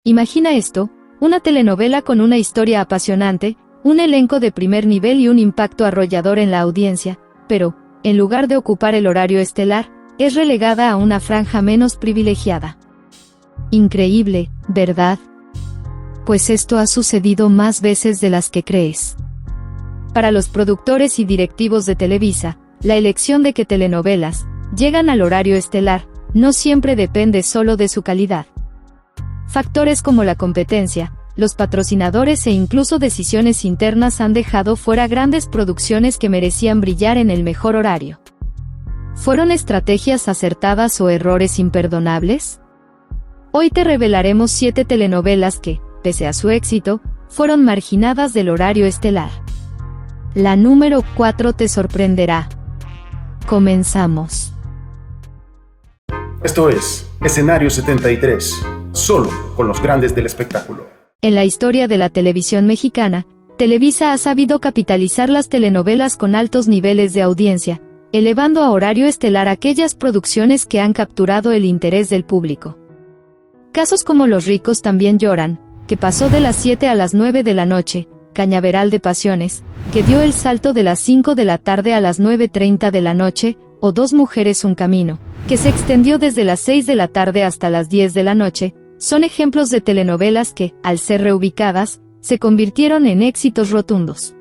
Imagina esto, una telenovela con una historia apasionante, un elenco de primer nivel y un impacto arrollador en la audiencia, pero, en lugar de ocupar el horario estelar, es relegada a una franja menos privilegiada. Increíble, ¿verdad? Pues esto ha sucedido más veces de las que crees. Para los productores y directivos de Televisa, la elección de qué telenovelas llegan al horario estelar no siempre depende solo de su calidad. Factores como la competencia, los patrocinadores e incluso decisiones internas han dejado fuera grandes producciones que merecían brillar en el mejor horario. ¿Fueron estrategias acertadas o errores imperdonables? Hoy te revelaremos 7 telenovelas que, pese a su éxito, fueron marginadas del horario estelar. La número 4 te sorprenderá. Comenzamos. Esto es Escenario 73, solo con los grandes del espectáculo. En la historia de la televisión mexicana, Televisa ha sabido capitalizar las telenovelas con altos niveles de audiencia, elevando a horario estelar aquellas producciones que han capturado el interés del público. Casos como Los ricos también lloran, que pasó de las 7 a las 9 de la noche, Cañaveral de pasiones, que dio el salto de las 5 de la tarde a las 9:30 de la noche, o Dos mujeres un camino, que se extendió desde las 6 de la tarde hasta las 10 de la noche, son ejemplos de telenovelas que, al ser reubicadas, se convirtieron en éxitos rotundos.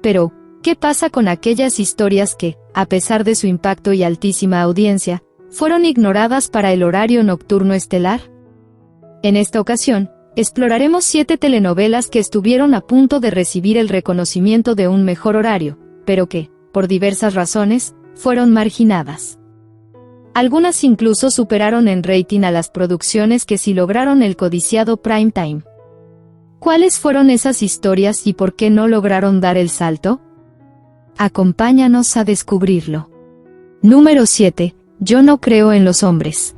Pero, ¿qué pasa con aquellas historias que, a pesar de su impacto y altísima audiencia, fueron ignoradas para el horario nocturno estelar? En esta ocasión, exploraremos 7 telenovelas que estuvieron a punto de recibir el reconocimiento de un mejor horario, pero que, por diversas razones, fueron marginadas. Algunas incluso superaron en rating a las producciones que sí lograron el codiciado prime time. ¿Cuáles fueron esas historias y por qué no lograron dar el salto? Acompáñanos a descubrirlo. Número 7. Yo no creo en los hombres.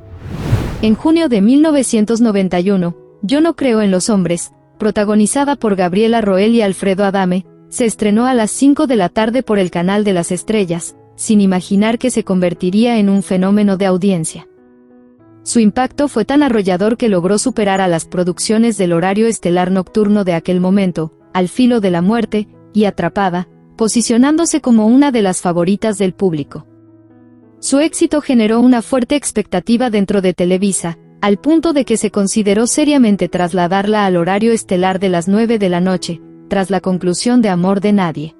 En junio de 1991, Yo no creo en los hombres, protagonizada por Gabriela Roel y Alfredo Adame, se estrenó a las 5 de la tarde por el Canal de las Estrellas, sin imaginar que se convertiría en un fenómeno de audiencia. Su impacto fue tan arrollador que logró superar a las producciones del horario estelar nocturno de aquel momento, Al filo de la muerte y Atrapada, posicionándose como una de las favoritas del público. Su éxito generó una fuerte expectativa dentro de Televisa, al punto de que se consideró seriamente trasladarla al horario estelar de las 9 de la noche, tras la conclusión de Amor de Nadie.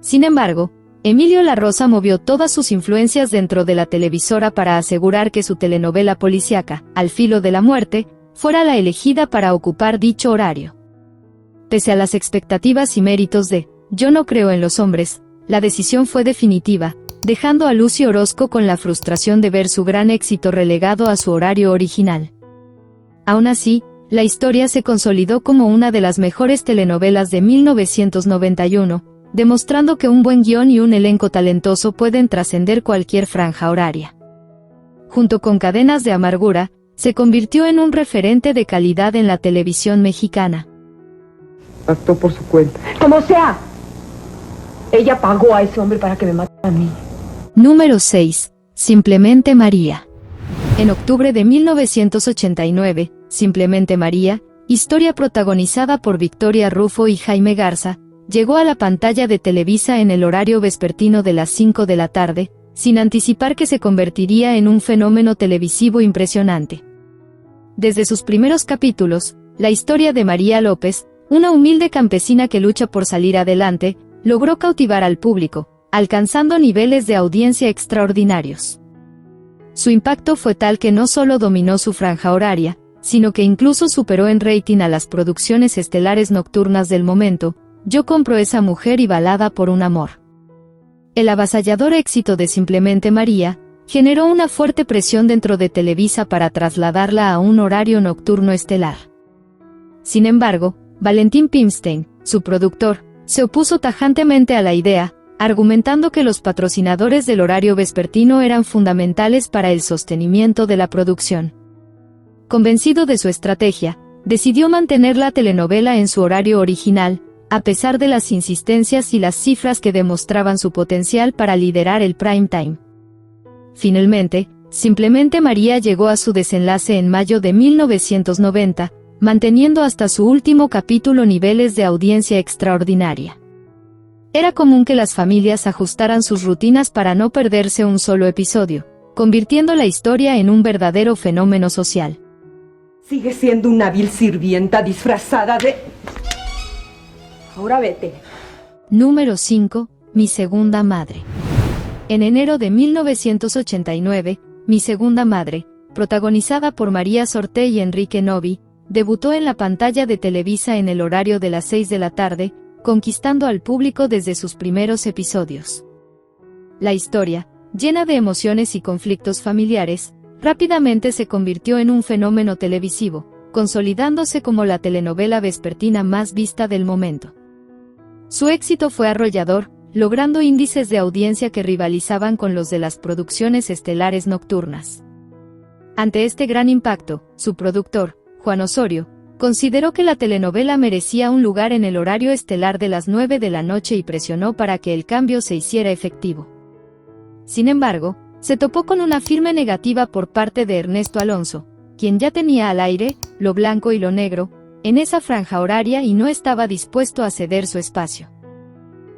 Sin embargo, Emilio La Rosa movió todas sus influencias dentro de la televisora para asegurar que su telenovela policíaca, Al filo de la muerte, fuera la elegida para ocupar dicho horario. Pese a las expectativas y méritos de Yo no creo en los hombres, la decisión fue definitiva, dejando a Lucy Orozco con la frustración de ver su gran éxito relegado a su horario original. Aún así, la historia se consolidó como una de las mejores telenovelas de 1991, demostrando que un buen guión y un elenco talentoso pueden trascender cualquier franja horaria. Junto con Cadenas de Amargura, se convirtió en un referente de calidad en la televisión mexicana. Actuó por su cuenta. ¡Como sea! Ella pagó a ese hombre para que me matara a mí. Número 6. Simplemente María. En octubre de 1989, Simplemente María, historia protagonizada por Victoria Rufo y Jaime Garza, llegó a la pantalla de Televisa en el horario vespertino de las 5 de la tarde, sin anticipar que se convertiría en un fenómeno televisivo impresionante. Desde sus primeros capítulos, la historia de María López, una humilde campesina que lucha por salir adelante, logró cautivar al público, alcanzando niveles de audiencia extraordinarios. Su impacto fue tal que no solo dominó su franja horaria, sino que incluso superó en rating a las producciones estelares nocturnas del momento, Yo compro esa mujer y Balada por un amor. El avasallador éxito de Simplemente María generó una fuerte presión dentro de Televisa para trasladarla a un horario nocturno estelar. Sin embargo, Valentín Pimstein, su productor, se opuso tajantemente a la idea, argumentando que los patrocinadores del horario vespertino eran fundamentales para el sostenimiento de la producción. Convencido de su estrategia, decidió mantener la telenovela en su horario original, a pesar de las insistencias y las cifras que demostraban su potencial para liderar el prime time. Finalmente, Simplemente María llegó a su desenlace en mayo de 1990, manteniendo hasta su último capítulo niveles de audiencia extraordinaria. Era común que las familias ajustaran sus rutinas para no perderse un solo episodio, convirtiendo la historia en un verdadero fenómeno social. Sigue siendo una vil sirvienta disfrazada de... Ahora vete. Número 5. Mi segunda madre. En enero de 1989, Mi segunda madre, protagonizada por María Sorté y Enrique Novi, debutó en la pantalla de Televisa en el horario de las 6 de la tarde, conquistando al público desde sus primeros episodios. La historia, llena de emociones y conflictos familiares, rápidamente se convirtió en un fenómeno televisivo, consolidándose como la telenovela vespertina más vista del momento. Su éxito fue arrollador, logrando índices de audiencia que rivalizaban con los de las producciones estelares nocturnas. Ante este gran impacto, su productor, Juan Osorio, consideró que la telenovela merecía un lugar en el horario estelar de las 9 de la noche y presionó para que el cambio se hiciera efectivo. Sin embargo, se topó con una firme negativa por parte de Ernesto Alonso, quien ya tenía al aire Lo Blanco y Lo Negro en esa franja horaria y no estaba dispuesto a ceder su espacio.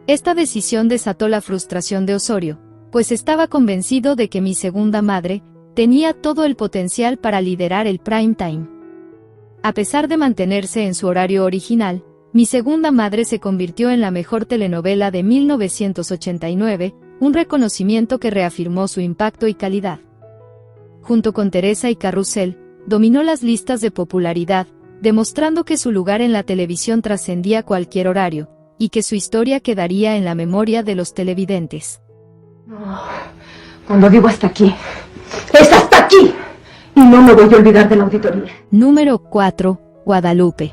Esta decisión desató la frustración de Osorio, pues estaba convencido de que Mi segunda madre tenía todo el potencial para liderar el prime time. A pesar de mantenerse en su horario original, Mi segunda madre se convirtió en la mejor telenovela de 1989, un reconocimiento que reafirmó su impacto y calidad. Junto con Teresa y Carrusel, dominó las listas de popularidad, demostrando que su lugar en la televisión trascendía cualquier horario, y que su historia quedaría en la memoria de los televidentes. Cuando digo hasta aquí, es hasta aquí. Y no me voy a olvidar de la auditoría. Número 4. Guadalupe.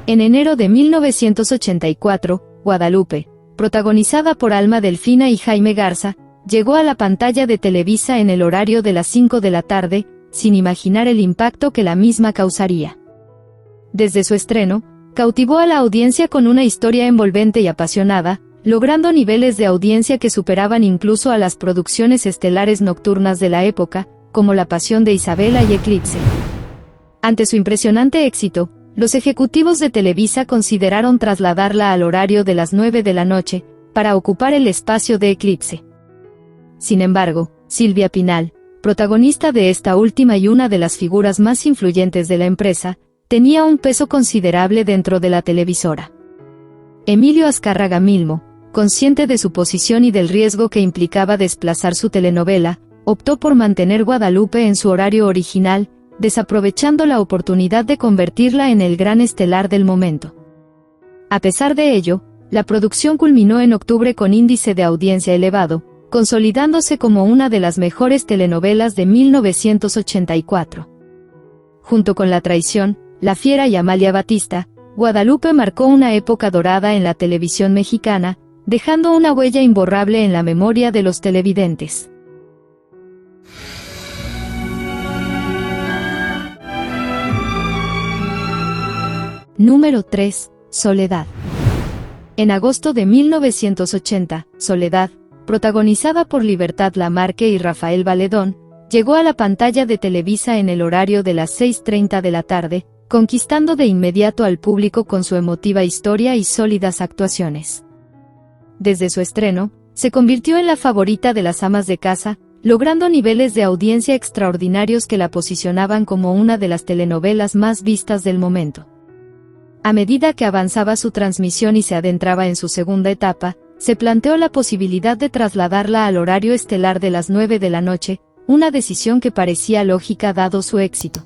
En enero de 1984, Guadalupe, protagonizada por Alma Delfina y Jaime Garza, llegó a la pantalla de Televisa en el horario de las 5 de la tarde, sin imaginar el impacto que la misma causaría. Desde su estreno, cautivó a la audiencia con una historia envolvente y apasionada, logrando niveles de audiencia que superaban incluso a las producciones estelares nocturnas de la época, como La Pasión de Isabela y Eclipse. Ante su impresionante éxito, los ejecutivos de Televisa consideraron trasladarla al horario de las 9 de la noche, para ocupar el espacio de Eclipse. Sin embargo, Silvia Pinal, protagonista de esta última y una de las figuras más influyentes de la empresa, tenía un peso considerable dentro de la televisora. Emilio Azcárraga Milmo, consciente de su posición y del riesgo que implicaba desplazar su telenovela, optó por mantener Guadalupe en su horario original, desaprovechando la oportunidad de convertirla en el gran estelar del momento. A pesar de ello, la producción culminó en octubre con índice de audiencia elevado, consolidándose como una de las mejores telenovelas de 1984. Junto con La Traición, La Fiera y Amalia Batista, Guadalupe marcó una época dorada en la televisión mexicana, dejando una huella imborrable en la memoria de los televidentes. Número 3. Soledad. En agosto de 1980, Soledad, protagonizada por Libertad Lamarque y Rafael Valedón, llegó a la pantalla de Televisa en el horario de las 6:30 de la tarde, conquistando de inmediato al público con su emotiva historia y sólidas actuaciones. Desde su estreno, se convirtió en la favorita de las amas de casa, logrando niveles de audiencia extraordinarios que la posicionaban como una de las telenovelas más vistas del momento. A medida que avanzaba su transmisión y se adentraba en su segunda etapa, se planteó la posibilidad de trasladarla al horario estelar de las 9 de la noche, una decisión que parecía lógica dado su éxito.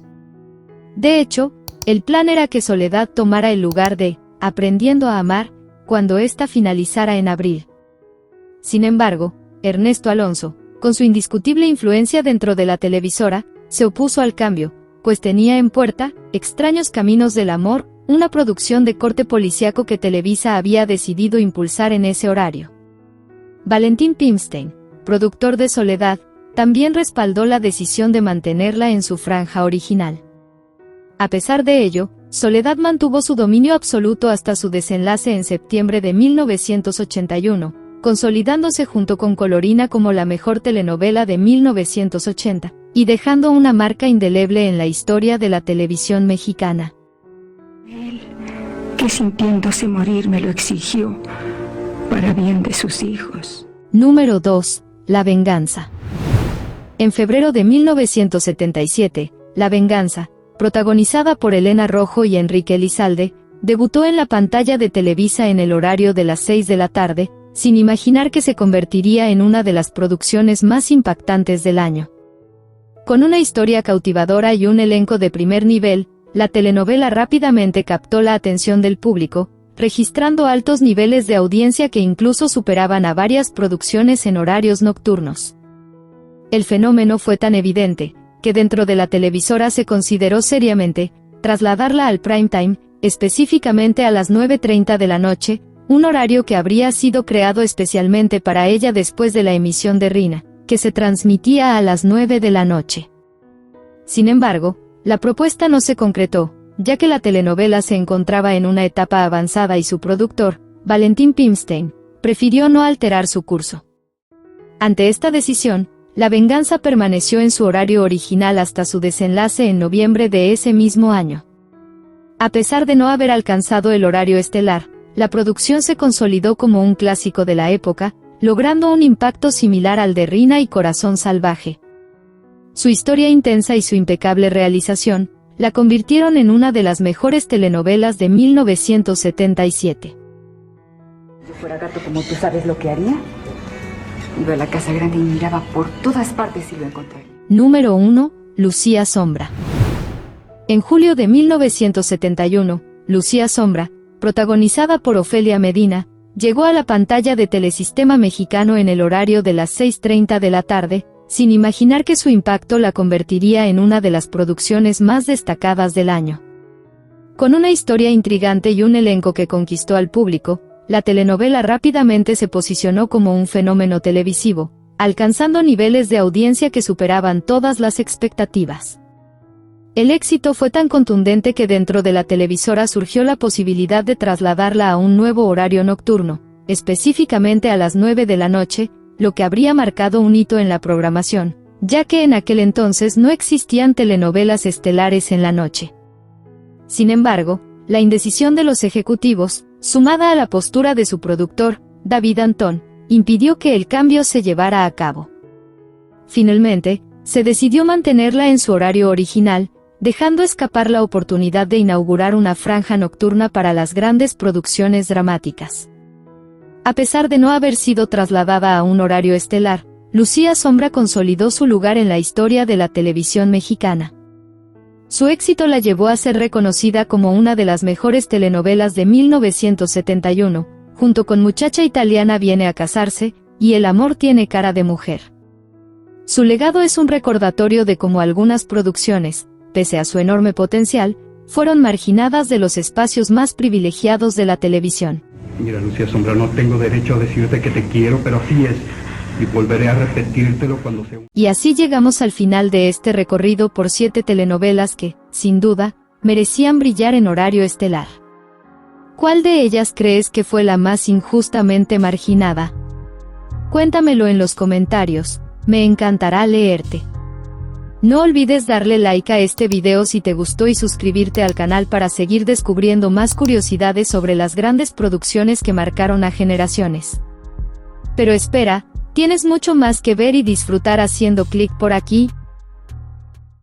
De hecho, el plan era que Soledad tomara el lugar de Aprendiendo a Amar, cuando ésta finalizara en abril. Sin embargo, Ernesto Alonso, con su indiscutible influencia dentro de la televisora, se opuso al cambio, pues tenía en puerta Extraños Caminos del Amor, una producción de corte policíaco que Televisa había decidido impulsar en ese horario. Valentín Pimstein, productor de Soledad, también respaldó la decisión de mantenerla en su franja original. A pesar de ello, Soledad mantuvo su dominio absoluto hasta su desenlace en septiembre de 1981, consolidándose junto con Colorina como la mejor telenovela de 1980, y dejando una marca indeleble en la historia de la televisión mexicana. Él, que sintiéndose morir me lo exigió, para bien de sus hijos. Número 2. La venganza. En febrero de 1977, La venganza, protagonizada por Elena Rojo y Enrique Elizalde, debutó en la pantalla de Televisa en el horario de las 6 de la tarde, sin imaginar que se convertiría en una de las producciones más impactantes del año. Con una historia cautivadora y un elenco de primer nivel, la telenovela rápidamente captó la atención del público, registrando altos niveles de audiencia que incluso superaban a varias producciones en horarios nocturnos. El fenómeno fue tan evidente, que dentro de la televisora se consideró seriamente trasladarla al prime time, específicamente a las 9:30 de la noche, un horario que habría sido creado especialmente para ella después de la emisión de Rina, que se transmitía a las 9 de la noche. Sin embargo, la propuesta no se concretó, ya que la telenovela se encontraba en una etapa avanzada y su productor, Valentín Pimstein, prefirió no alterar su curso. Ante esta decisión, La venganza permaneció en su horario original hasta su desenlace en noviembre de ese mismo año. A pesar de no haber alcanzado el horario estelar, la producción se consolidó como un clásico de la época, logrando un impacto similar al de Rina y Corazón Salvaje. Su historia intensa y su impecable realización la convirtieron en una de las mejores telenovelas de 1977. Si yo fuera gato como tú, ¿sabes lo que haría? Iba a la casa grande y miraba por todas partes y lo encontraría. Número 1. Lucía Sombra. En julio de 1971, Lucía Sombra, protagonizada por Ofelia Medina, llegó a la pantalla de Telesistema Mexicano en el horario de las 6:30 de la tarde, sin imaginar que su impacto la convertiría en una de las producciones más destacadas del año. Con una historia intrigante y un elenco que conquistó al público, la telenovela rápidamente se posicionó como un fenómeno televisivo, alcanzando niveles de audiencia que superaban todas las expectativas. El éxito fue tan contundente que dentro de la televisora surgió la posibilidad de trasladarla a un nuevo horario nocturno, específicamente a las 9 de la noche, lo que habría marcado un hito en la programación, ya que en aquel entonces no existían telenovelas estelares en la noche. Sin embargo, la indecisión de los ejecutivos, sumada a la postura de su productor, David Antón, impidió que el cambio se llevara a cabo. Finalmente, se decidió mantenerla en su horario original, dejando escapar la oportunidad de inaugurar una franja nocturna para las grandes producciones dramáticas. A pesar de no haber sido trasladada a un horario estelar, Lucía Sombra consolidó su lugar en la historia de la televisión mexicana. Su éxito la llevó a ser reconocida como una de las mejores telenovelas de 1971, junto con Muchacha Italiana viene a casarse, y El amor tiene cara de mujer. Su legado es un recordatorio de cómo algunas producciones, pese a su enorme potencial, fueron marginadas de los espacios más privilegiados de la televisión. Mira, Lucía Sombra, no tengo derecho a decirte que te quiero, pero así es. Y volveré a repetírtelo cuando sea. Y así llegamos al final de este recorrido por 7 telenovelas que, sin duda, merecían brillar en horario estelar. ¿Cuál de ellas crees que fue la más injustamente marginada? Cuéntamelo en los comentarios, me encantará leerte. No olvides darle like a este video si te gustó y suscribirte al canal para seguir descubriendo más curiosidades sobre las grandes producciones que marcaron a generaciones. Pero espera, tienes mucho más que ver y disfrutar haciendo clic por aquí.